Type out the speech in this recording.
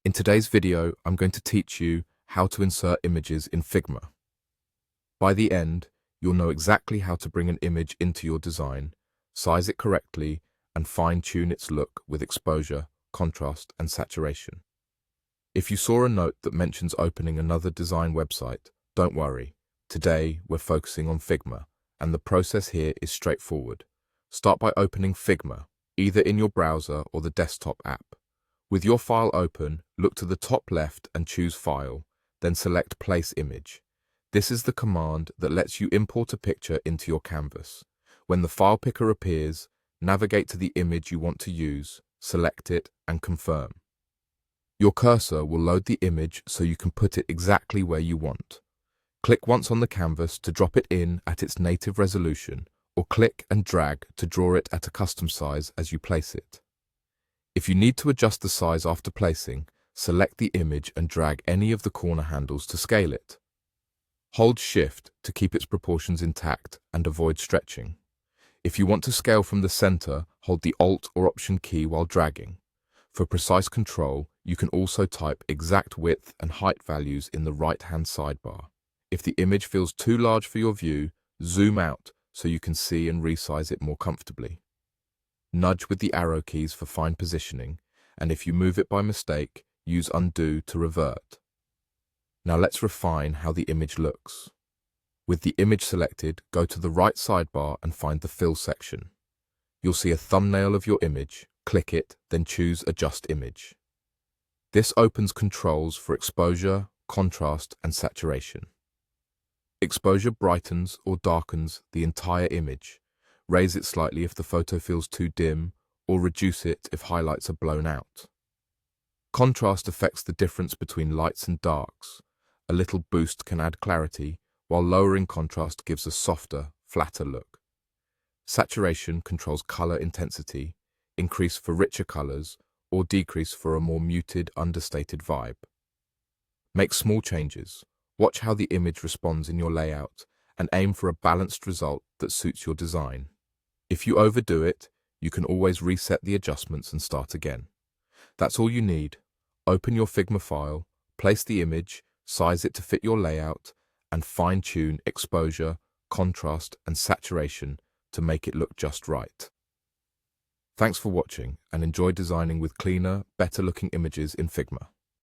In today's video, I'm going to teach you how to insert images in Figma. By the end, you'll know exactly how to bring an image into your design, size it correctly, and fine-tune its look with exposure, contrast, and saturation. If you saw a note that mentions opening another design website, don't worry. Today, we're focusing on Figma, and the process here is straightforward. Start by opening Figma, either in your browser or the desktop app. With your file open, look to the top left and choose File, then select Place Image. This is the command that lets you import a picture into your canvas. When the file picker appears, navigate to the image you want to use, select it, and confirm. Your cursor will load the image so you can put it exactly where you want. Click once on the canvas to drop it in at its native resolution, or click and drag to draw it at a custom size as you place it. If you need to adjust the size after placing, select the image and drag any of the corner handles to scale it. Hold Shift to keep its proportions intact and avoid stretching. If you want to scale from the center, hold the Alt or Option key while dragging. For precise control, you can also type exact width and height values in the right-hand sidebar. If the image feels too large for your view, zoom out so you can see and resize it more comfortably. Nudge with the arrow keys for fine positioning, and if you move it by mistake, use Undo to revert. Now let's refine how the image looks. With the image selected, go to the right sidebar and find the Fill section. You'll see a thumbnail of your image. Click it, then choose Adjust Image. This opens controls for exposure, contrast, and saturation. Exposure brightens or darkens the entire image. Raise it slightly if the photo feels too dim, or reduce it if highlights are blown out. Contrast affects the difference between lights and darks. A little boost can add clarity, while lowering contrast gives a softer, flatter look. Saturation controls color intensity, increase for richer colors, or decrease for a more muted, understated vibe. Make small changes. Watch how the image responds in your layout, and aim for a balanced result that suits your design. If you overdo it, you can always reset the adjustments and start again. That's all you need. Open your Figma file, place the image, size it to fit your layout, and fine-tune exposure, contrast, and saturation to make it look just right. Thanks for watching, and enjoy designing with cleaner, better-looking images in Figma.